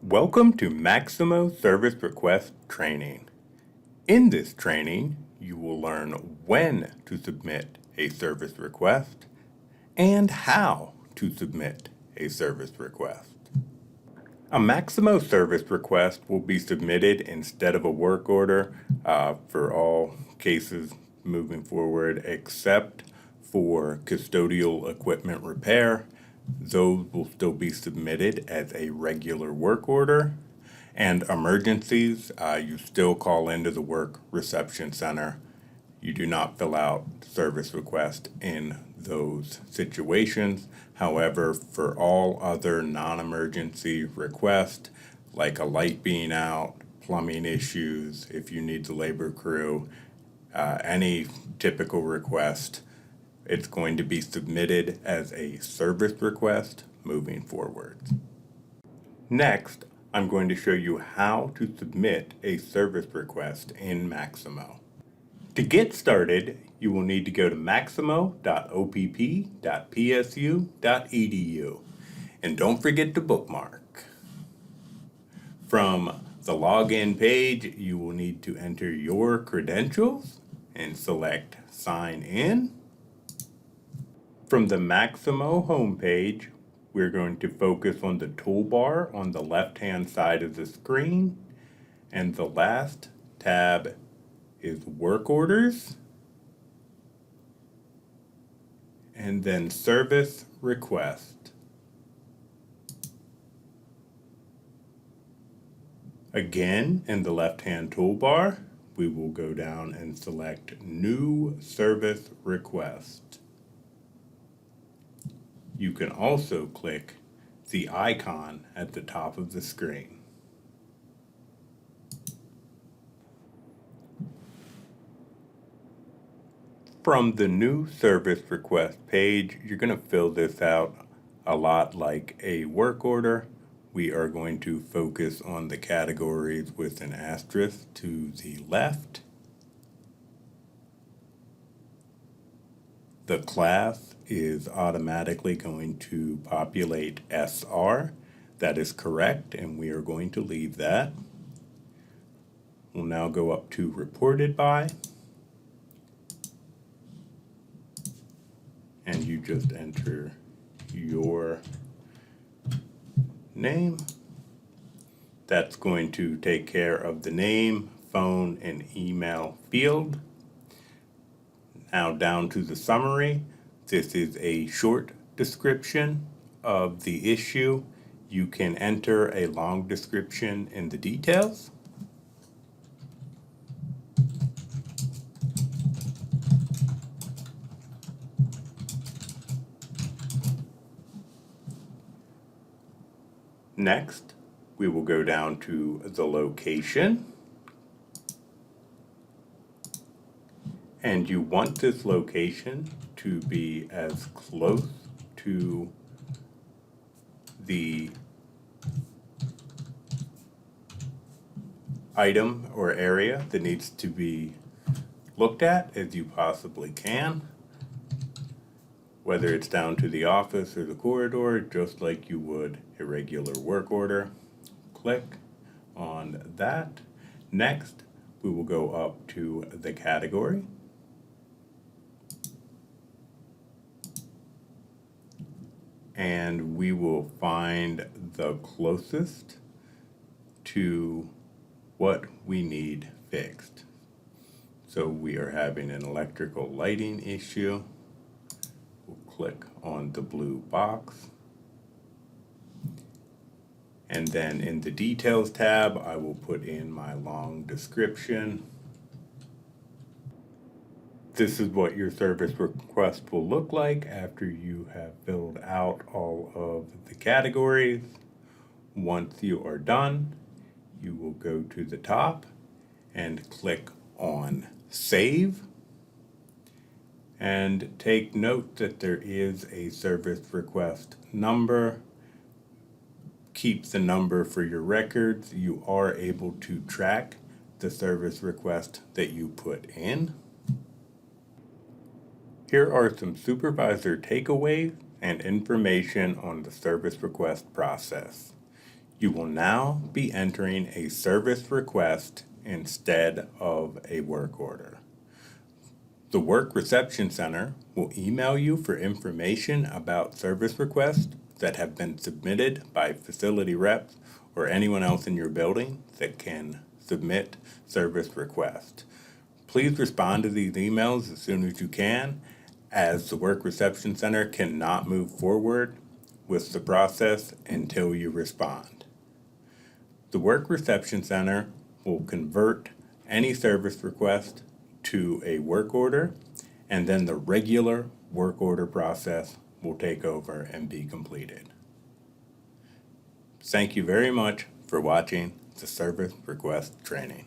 Welcome to Maximo Service Request Training. In this training, you will learn when to submit a service request and how to submit a service request. A Maximo service request will be submitted instead of a work order for all cases moving forward except for custodial equipment repair. Those will still be submitted as a regular work order. And emergencies, you still call into the work reception center. You do not fill out service request in those situations. However, for all other non-emergency requests, like a light being out, plumbing issues, if you need the labor crew, any typical request, it's going to be submitted as a service request moving forward. Next, I'm going to show you how to submit a service request in Maximo. To get started, you will need to go to maximo.opp.psu.edu, and don't forget to bookmark. From the login page, you will need to enter your credentials and select Sign In. From the Maximo homepage, we're going to focus on the toolbar on the left-hand side of the screen, and the last tab is Work Orders, and then Service Request. Again, in the left-hand toolbar, we will go down and select New Service Request. You can also click the icon at the top of the screen. From the new service request page, you're going to fill this out a lot like a work order. We are going to focus on the categories with an asterisk to the left. The class is automatically going to populate SR. That is correct, and we are going to leave that. We'll now go up to Reported By, and you just enter your name. That's going to take care of the name, phone, and email field. Now down to the summary. This is a short description of the issue. You can enter a long description in the details. Next, we will go down to the location. And you want this location to be as close to the item or area that needs to be looked at as you possibly can. Whether it's down to the office or the corridor, just like you would a regular work order. Click on that. Next, we will go up to the category. And we will find the closest to what we need fixed. So we are having an electrical lighting issue. We'll click on the blue box. And then in the Details tab, I will put in my long description. This is what your service request will look like after you have filled out all of the categories. Once you are done, you will go to the top and click on Save. And take note that there is a service request number. Keep the number for your records. You are able to track the service request that you put in. Here are some supervisor takeaways and information on the service request process. You will now be entering a service request instead of a work order. The Work Reception Center will email you for information about service requests that have been submitted by facility reps or anyone else in your building that can submit service requests. Please respond to these emails as soon as you can, as the Work Reception Center cannot move forward with the process until you respond. The Work Reception Center will convert any service request to a work order, and then the regular work order process will take over and be completed. Thank you very much for watching the service request training.